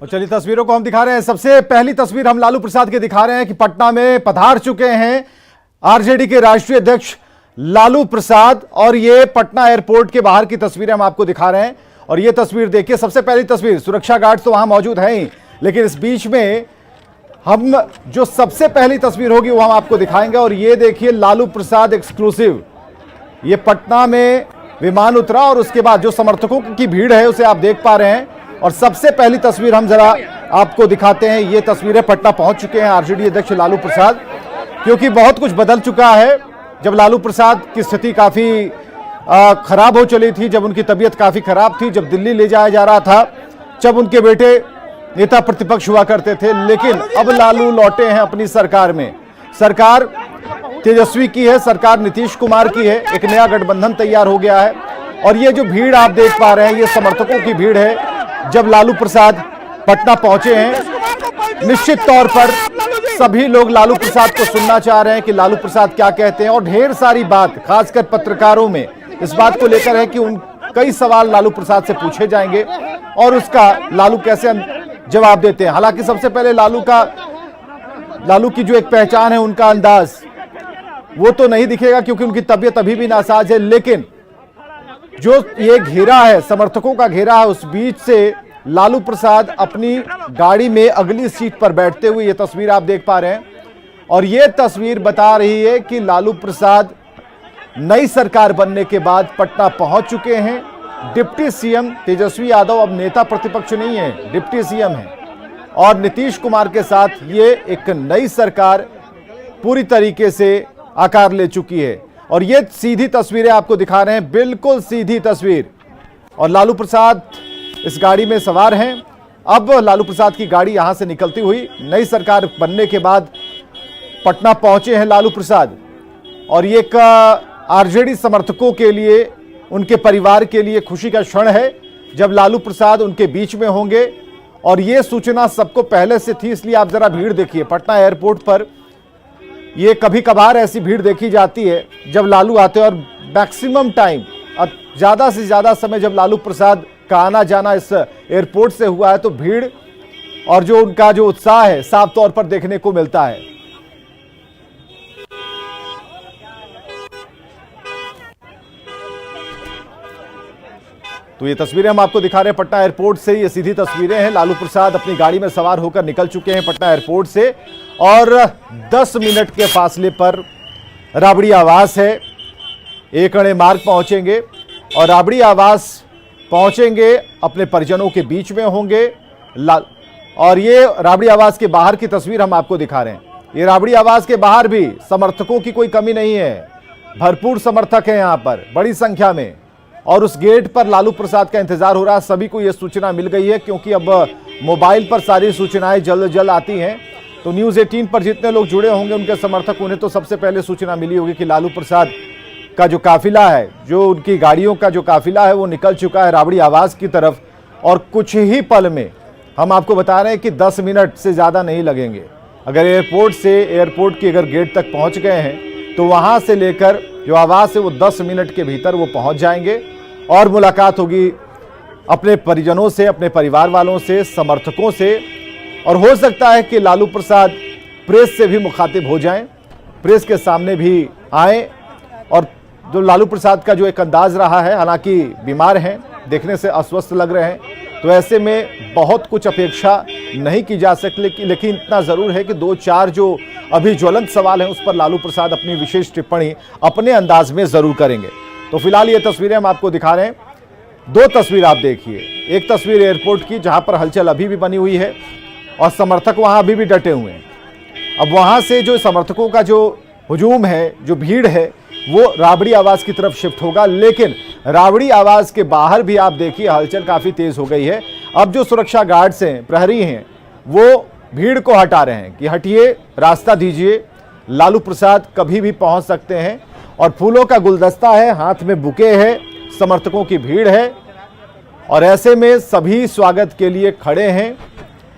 और चलिए तस्वीरों को हम दिखा रहे हैं। सबसे पहली तस्वीर हम लालू प्रसाद की दिखा रहे हैं कि पटना में पधार चुके हैं आरजेडी के राष्ट्रीय अध्यक्ष लालू प्रसाद, और ये पटना एयरपोर्ट के बाहर की तस्वीरें हम आपको दिखा रहे हैं। और ये तस्वीर देखिए, सबसे पहली तस्वीर, सुरक्षा गार्ड तो वहां मौजूद है ही, लेकिन इस बीच में हम जो सबसे पहली तस्वीर होगी वो हम आपको दिखाएंगे। और ये देखिए लालू प्रसाद एक्सक्लूसिव, ये पटना में विमान उतरा और उसके बाद जो समर्थकों की भीड़ है उसे आप देख पा रहे हैं। और सबसे पहली तस्वीर हम जरा आपको दिखाते हैं। ये तस्वीरें पटना पहुंच चुके हैं आरजेडी अध्यक्ष लालू प्रसाद, क्योंकि बहुत कुछ बदल चुका है। जब लालू प्रसाद की स्थिति काफी खराब हो चली थी, जब उनकी तबीयत काफी खराब थी, जब दिल्ली ले जाया जा रहा था, जब उनके बेटे नेता प्रतिपक्ष हुआ करते थे, लेकिन अब लालू लौटे हैं अपनी सरकार में। सरकार तेजस्वी की है, सरकार नीतीश कुमार की है, एक नया गठबंधन तैयार हो गया है। और ये जो भीड़ आप देख पा रहे हैं, ये समर्थकों की भीड़ है। जब लालू प्रसाद पटना पहुंचे हैं, निश्चित तौर पर सभी लोग लालू प्रसाद को सुनना चाह रहे हैं कि लालू प्रसाद क्या कहते हैं। और ढेर सारी बात, खासकर पत्रकारों में इस बात को लेकर है कि कई सवाल लालू प्रसाद से पूछे जाएंगे और उसका लालू कैसे जवाब देते हैं। हालांकि सबसे पहले लालू की जो एक पहचान है, उनका अंदाज वो तो नहीं दिखेगा क्योंकि उनकी तबीयत अभी भी नासाज है, लेकिन जो ये घेरा है, समर्थकों का घेरा है, उस बीच से लालू प्रसाद अपनी गाड़ी में अगली सीट पर बैठते हुए ये तस्वीर आप देख पा रहे हैं। और ये तस्वीर बता रही है कि लालू प्रसाद नई सरकार बनने के बाद पटना पहुंच चुके हैं। डिप्टी सीएम तेजस्वी यादव अब नेता प्रतिपक्ष नहीं है, डिप्टी सीएम है, और नीतीश कुमार के साथ ये एक नई सरकार पूरी तरीके से आकार ले चुकी है। और ये सीधी तस्वीरें आपको दिखा रहे हैं, बिल्कुल सीधी तस्वीर। और लालू प्रसाद इस गाड़ी में सवार हैं। अब लालू प्रसाद की गाड़ी यहां से निकलती हुई नई सरकार बनने के बाद पटना पहुंचे हैं लालू प्रसाद। और ये एक आरजेडी समर्थकों के लिए, उनके परिवार के लिए खुशी का क्षण है जब लालू प्रसाद उनके बीच में होंगे। और ये सूचना सबको पहले से थी, इसलिए आप जरा भीड़ देखिए पटना एयरपोर्ट पर। ये कभी कभार ऐसी भीड़ देखी जाती है जब लालू आते हैं, और मैक्सिमम टाइम, ज्यादा से ज्यादा समय जब लालू प्रसाद का आना जाना इस एयरपोर्ट से हुआ है, तो भीड़ और जो उनका जो उत्साह है साफ तौर पर देखने को मिलता है। तो ये तस्वीरें हम आपको दिखा रहे हैं पटना एयरपोर्ट से। ये सीधी तस्वीरें हैं, लालू प्रसाद अपनी गाड़ी में सवार होकर निकल चुके हैं पटना एयरपोर्ट से। और 10 मिनट के फासले पर राबड़ी आवास है, एक अणे मार्ग पहुंचेंगे और राबड़ी आवास पहुंचेंगे, अपने परिजनों के बीच में होंगे। और ये राबड़ी आवास के बाहर की तस्वीर हम आपको दिखा रहे हैं। ये राबड़ी आवास के बाहर भी समर्थकों की कोई कमी नहीं है, भरपूर समर्थक हैं यहां पर बड़ी संख्या में। और उस गेट पर लालू प्रसाद का इंतजार हो रहा है। सभी को यह सूचना मिल गई है, क्योंकि अब मोबाइल पर सारी सूचनाएं जल्द जल्द आती हैं। तो न्यूज़ 18 पर जितने लोग जुड़े होंगे, उनके समर्थक, उन्हें तो सबसे पहले सूचना मिली होगी कि लालू प्रसाद का जो काफिला है, जो उनकी गाड़ियों का जो काफिला है, वो निकल चुका है राबड़ी आवास की तरफ। और कुछ ही पल में हम आपको बता रहे हैं कि 10 मिनट से ज़्यादा नहीं लगेंगे। अगर एयरपोर्ट की अगर गेट तक पहुंच गए हैं, तो वहां से लेकर जो आवास है वो 10 मिनट के भीतर वो पहुंच जाएंगे और मुलाकात होगी अपने परिजनों से, अपने परिवार वालों से, समर्थकों से। और हो सकता है कि लालू प्रसाद प्रेस से भी मुखातिब हो जाएं, प्रेस के सामने भी आएं। और जो लालू प्रसाद का जो एक अंदाज रहा है, हालांकि बीमार हैं, देखने से अस्वस्थ लग रहे हैं, तो ऐसे में बहुत कुछ अपेक्षा नहीं की जा सकती। लेकिन इतना ज़रूर है कि 2-4 जो अभी ज्वलंत सवाल हैं उस पर लालू प्रसाद अपनी विशेष टिप्पणी अपने अंदाज में ज़रूर करेंगे। तो फिलहाल ये तस्वीरें हम आपको दिखा रहे हैं। 2 तस्वीर आप देखिए, एक तस्वीर एयरपोर्ट की जहां पर हलचल अभी भी बनी हुई है और समर्थक वहां अभी भी डटे हुए हैं। अब वहां से जो समर्थकों का जो हुजूम है, जो भीड़ है, वो राबड़ी आवास की तरफ शिफ्ट होगा। लेकिन राबड़ी आवास के बाहर भी आप देखिए हलचल काफी तेज हो गई है। अब जो सुरक्षा गार्ड्स हैं, प्रहरी हैं, वो भीड़ को हटा रहे हैं कि हटिए, रास्ता दीजिए, लालू प्रसाद कभी भी पहुंच सकते हैं। और फूलों का गुलदस्ता है, हाथ में बुके है, समर्थकों की भीड़ है। और ऐसे में सभी स्वागत के लिए खड़े हैं,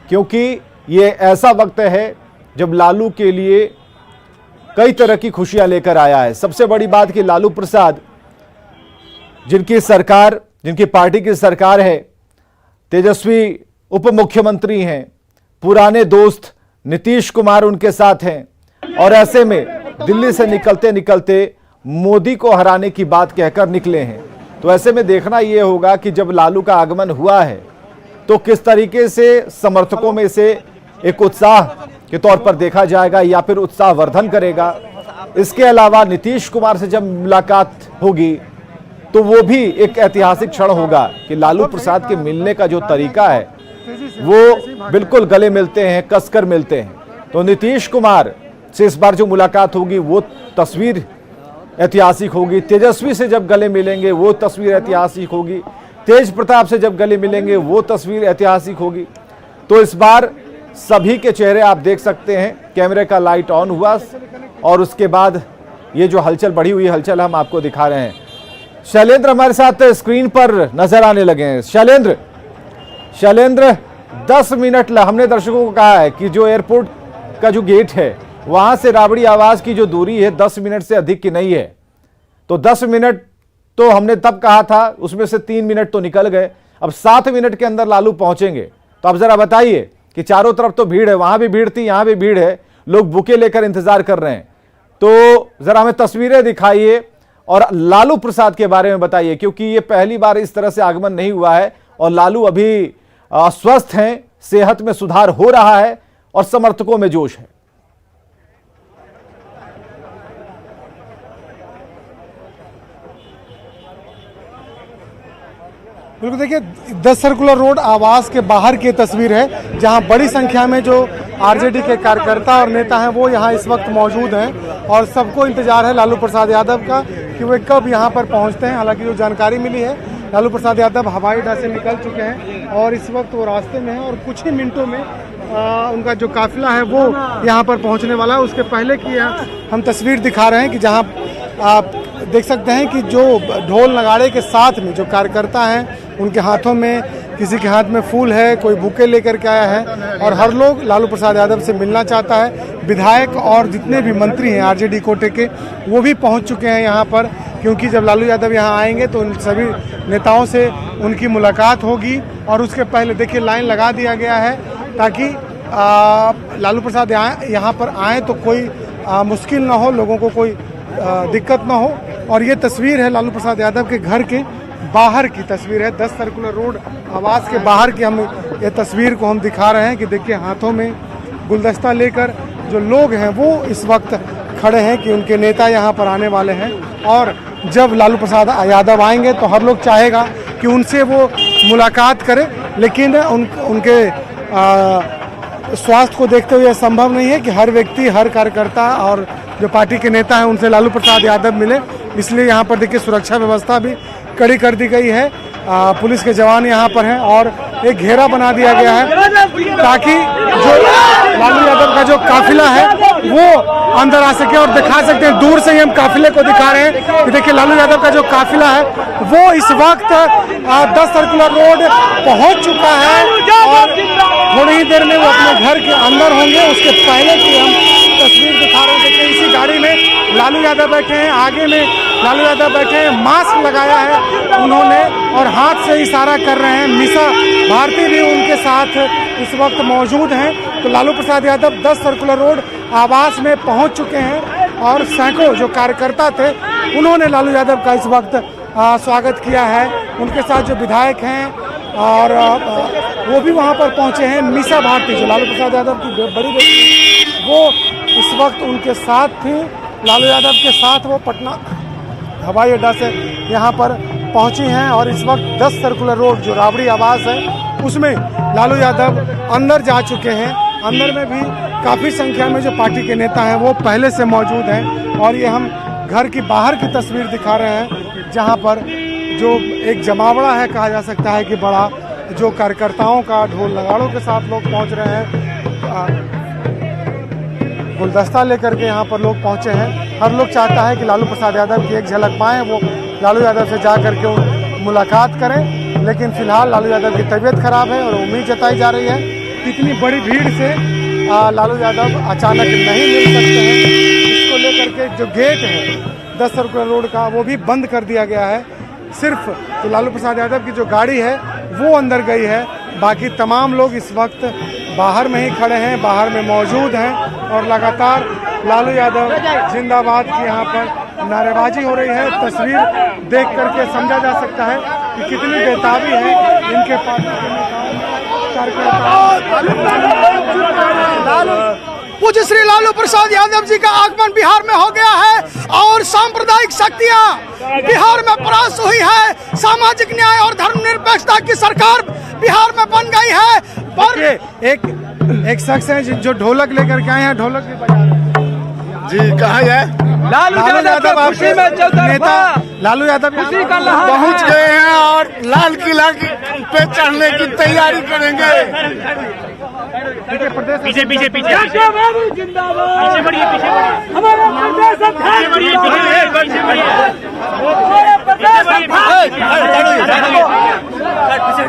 क्योंकि ये ऐसा वक्त है जब लालू के लिए कई तरह की खुशियां लेकर आया है। सबसे बड़ी बात कि लालू प्रसाद, जिनकी पार्टी की सरकार है, तेजस्वी उप मुख्यमंत्री हैं, पुराने दोस्त नीतीश कुमार उनके साथ हैं और ऐसे में दिल्ली से निकलते निकलते मोदी को हराने की बात कहकर निकले हैं। तो ऐसे में देखना यह होगा कि जब लालू का आगमन हुआ है तो किस तरीके से समर्थकों में से एक उत्साह के तौर पर देखा जाएगा या फिर उत्साह वर्धन करेगा। इसके अलावा नीतीश कुमार से जब मुलाकात होगी तो वो भी एक ऐतिहासिक क्षण होगा कि लालू प्रसाद के मिलने का जो तरीका है वो बिल्कुल गले मिलते हैं, कसकर मिलते हैं। तो नीतीश कुमार से इस बार जो मुलाकात होगी वो तस्वीर ऐतिहासिक होगी। तेजस्वी से जब गले मिलेंगे वो तस्वीर ऐतिहासिक होगी। तेज प्रताप से जब गले मिलेंगे वो तस्वीर ऐतिहासिक होगी। तो इस बार सभी के चेहरे आप देख सकते हैं। कैमरे का लाइट ऑन हुआ और उसके बाद ये जो हलचल बढ़ी हुई हलचल हम आपको दिखा रहे हैं। शैलेंद्र हमारे साथ स्क्रीन पर नजर आने लगे हैं। शैलेंद्र 10 मिनट हमने दर्शकों को कहा है कि जो एयरपोर्ट का जो गेट है वहां से राबड़ी आवास की जो दूरी है 10 मिनट से अधिक की नहीं है। तो 10 मिनट तो हमने तब कहा था, उसमें से 3 मिनट तो निकल गए। अब 7 मिनट के अंदर लालू पहुंचेंगे। तो अब जरा बताइए कि चारों तरफ तो भीड़ है, वहां भी भीड़ थी, यहां भी भीड़ है, लोग बुके लेकर इंतजार कर रहे हैं। तो जरा हमें तस्वीरें दिखाइए और लालू प्रसाद के बारे में बताइए, क्योंकि ये पहली बार इस तरह से आगमन नहीं हुआ है और लालू अभी स्वस्थ हैं, सेहत में सुधार हो रहा है और समर्थकों में जोश है। बिल्कुल, देखिए 10 सर्कुलर रोड आवास के बाहर की तस्वीर है, जहां बड़ी संख्या में जो आरजेडी के कार्यकर्ता और नेता हैं वो यहां इस वक्त मौजूद हैं और सबको इंतजार है लालू प्रसाद यादव का कि वे कब यहां पर पहुंचते हैं। हालांकि जो जानकारी मिली है, लालू प्रसाद यादव हवाई अड्डा से निकल चुके हैं और इस वक्त वो रास्ते में हैं और कुछ ही मिनटों में उनका जो काफिला है वो यहाँ पर पहुँचने वाला है। उसके पहले की हम तस्वीर दिखा रहे हैं कि जहाँ आप देख सकते हैं कि जो ढोल नगाड़े के साथ में जो कार्यकर्ता हैं उनके हाथों में, किसी के हाथ में फूल है, कोई बुके लेकर के आया है और हर लोग लालू प्रसाद यादव से मिलना चाहता है। विधायक और जितने भी मंत्री हैं आरजेडी कोटे के वो भी पहुंच चुके हैं यहाँ पर, क्योंकि जब लालू यादव यहाँ आएंगे तो उन सभी नेताओं से उनकी मुलाकात होगी। और उसके पहले देखिए लाइन लगा दिया गया है ताकि लालू प्रसाद यहाँ पर आएँ तो कोई मुश्किल ना हो, लोगों को कोई दिक्कत ना हो। और ये तस्वीर है लालू प्रसाद यादव के घर के बाहर की तस्वीर है, 10 सर्कुलर रोड आवास के बाहर की हम ये तस्वीर को हम दिखा रहे हैं कि देखिए हाथों में गुलदस्ता लेकर जो लोग हैं वो इस वक्त खड़े हैं कि उनके नेता यहाँ पर आने वाले हैं। और जब लालू प्रसाद यादव आएंगे तो हर लोग चाहेगा कि उनसे वो मुलाकात करें, लेकिन उनके स्वास्थ्य को देखते हुए संभव नहीं है कि हर व्यक्ति, हर कार्यकर्ता और जो पार्टी के नेता हैं उनसे लालू प्रसाद यादव मिले। इसलिए यहाँ पर देखिए सुरक्षा व्यवस्था भी कड़ी कर दी गई है। पुलिस के जवान यहाँ पर हैं और एक घेरा बना दिया गया है ताकि जो लालू यादव का जो काफिला है वो अंदर आ सके। और दिखा सकते हैं, दूर से ही हम काफिले को दिखा रहे हैं कि देखिए लालू यादव का जो काफिला है वो इस वक्त 10 सर्कुलर रोड पहुंच चुका है और थोड़ी ही देर में वो अपने घर के अंदर होंगे। उसके पहले की हम तस्वीर दिखा रहे हैं। देखिए इसी गाड़ी में लालू यादव बैठे हैं, आगे में लालू यादव बैठे हैं, मास्क लगाया है उन्होंने और हाथ से इशारा कर रहे हैं। मीसा भारती भी उनके साथ इस वक्त मौजूद हैं। तो लालू प्रसाद यादव 10 सर्कुलर रोड आवास में पहुंच चुके हैं और सैकड़ों जो कार्यकर्ता थे उन्होंने लालू यादव का इस वक्त स्वागत किया है। उनके साथ जो विधायक हैं और वो भी वहां पर पहुंचे हैं। मीसा भारती जो लालू प्रसाद यादव की बड़ी बेटी वो इस वक्त उनके साथ थी। लालू यादव के साथ वो पटना हवाई अड्डा से यहाँ पर पहुंची हैं और इस वक्त 10 सर्कुलर रोड जो राबड़ी आवास है उसमें लालू यादव अंदर जा चुके हैं। अंदर में भी काफ़ी संख्या में जो पार्टी के नेता हैं वो पहले से मौजूद हैं। और ये हम घर की बाहर की तस्वीर दिखा रहे हैं जहाँ पर जो एक जमावड़ा है कहा जा सकता है कि बड़ा, जो कार्यकर्ताओं का ढोल नगाड़ों के साथ लोग पहुँच रहे हैं, गुलदस्ता लेकर के यहाँ पर लोग पहुँचे हैं। हर लोग चाहता है कि लालू प्रसाद यादव की एक झलक पाएँ, वो लालू यादव से जा कर के मुलाकात करें। लेकिन फिलहाल लालू यादव की तबीयत खराब है और उम्मीद जताई जा रही है कि इतनी बड़ी भीड़ से लालू यादव अचानक नहीं मिल सकते हैं। इसको लेकर के जो गेट है 10 सर्कुलर रोड का वो भी बंद कर दिया गया है। सिर्फ जो लालू प्रसाद यादव की जो गाड़ी है वो अंदर गई है बाकी तमाम लोग इस वक्त बाहर में ही खड़े हैं, बाहर में मौजूद हैं और लगातार लालू यादव जिंदाबाद की यहाँ पर नारेबाजी हो रही है। तस्वीर देख करके समझा जा सकता है कि कितनी बेताबी है इनके पार्टी के पूज्य श्री लालू प्रसाद यादव जी का आगमन बिहार में हो गया है और सांप्रदायिक शक्तियां बिहार में परास्त हुई है। सामाजिक न्याय और धर्मनिरपेक्षता की सरकार बिहार में बन गई है। पर एक शख्स है जो ढोलक लेकर के आए हैं, ढोलक भी बजा रहे हैं। जी कहाँ है लालू यादव आपके नेता लालू यादव पहुँच गए हैं और लाल किला पे चढ़ने की तैयारी करेंगे। पीछे पीछे पीछे बाबू जिंदाबाद, पीछे बढ़िए, पीछे हमारा प्रदेश अध्यक्ष बढ़िए, पीछे बढ़िए, हमारा प्रदेश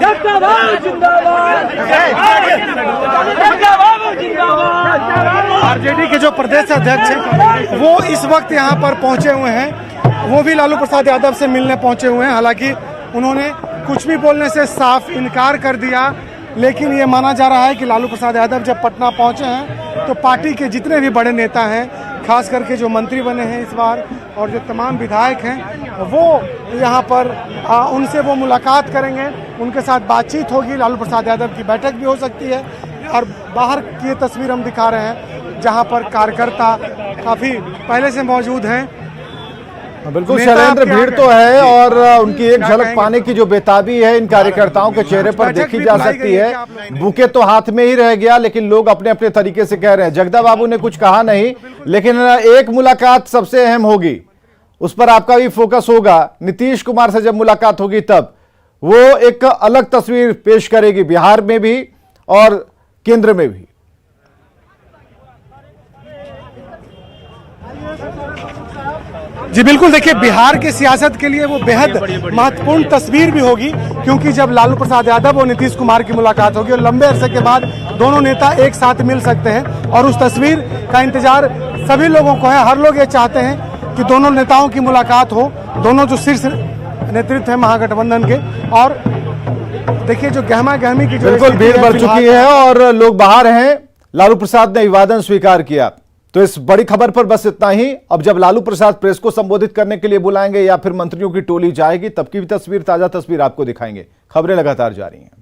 जिंदाबाद जिंदाबाद। आरजेडी के जो प्रदेश अध्यक्ष हैं वो इस वक्त यहाँ पर पहुंचे हुए हैं। वो भी लालू प्रसाद यादव से मिलने पहुंचे हुए हैं। हालांकि उन्होंने कुछ भी बोलने से साफ इनकार कर दिया, लेकिन ये माना जा रहा है कि लालू प्रसाद यादव जब पटना पहुंचे हैं तो पार्टी के जितने भी बड़े नेता हैं, खास करके जो मंत्री बने हैं इस बार और जो तमाम विधायक हैं, वो यहाँ पर उनसे वो मुलाकात करेंगे, उनके साथ बातचीत होगी। लालू प्रसाद यादव की बैठक भी हो सकती है। और बाहर की ये तस्वीर हम दिखा रहे हैं जहाँ पर कार्यकर्ता काफ़ी पहले से मौजूद हैं। बिल्कुल शैलेंद्र, भीड़ तो है और उनकी एक झलक पाने की जो बेताबी है इन कार्यकर्ताओं के चेहरे पर देखी जा सकती है। बुके तो हाथ में ही रह गया, लेकिन लोग अपने अपने तरीके से कह रहे हैं। जगदा बाबू ने कुछ कहा नहीं, लेकिन एक मुलाकात सबसे अहम होगी, उस पर आपका भी फोकस होगा। नीतीश कुमार से जब मुलाकात होगी तब वो एक अलग तस्वीर पेश करेगी, बिहार में भी और केंद्र में भी। जी बिल्कुल, देखिए बिहार की सियासत के लिए वो बेहद महत्वपूर्ण तस्वीर भी होगी, क्योंकि जब लालू प्रसाद यादव और नीतीश कुमार की मुलाकात होगी और लंबे अरसे के बाद दोनों नेता एक साथ मिल सकते हैं और उस तस्वीर का इंतजार सभी लोगों को है। हर लोग ये चाहते हैं कि दोनों नेताओं की मुलाकात हो, दोनों जो शीर्ष नेतृत्व है महागठबंधन के। और देखिए जो गहमा गहमी की बिल्कुल भीड़ बढ़ चुकी है और लोग बाहर हैं। लालू प्रसाद ने अभिवादन स्वीकार किया। तो इस बड़ी खबर पर बस इतना ही। अब जब लालू प्रसाद प्रेस को संबोधित करने के लिए बुलाएंगे या फिर मंत्रियों की टोली जाएगी, तब की भी तस्वीर, ताजा तस्वीर आपको दिखाएंगे। खबरें लगातार जारी हैं।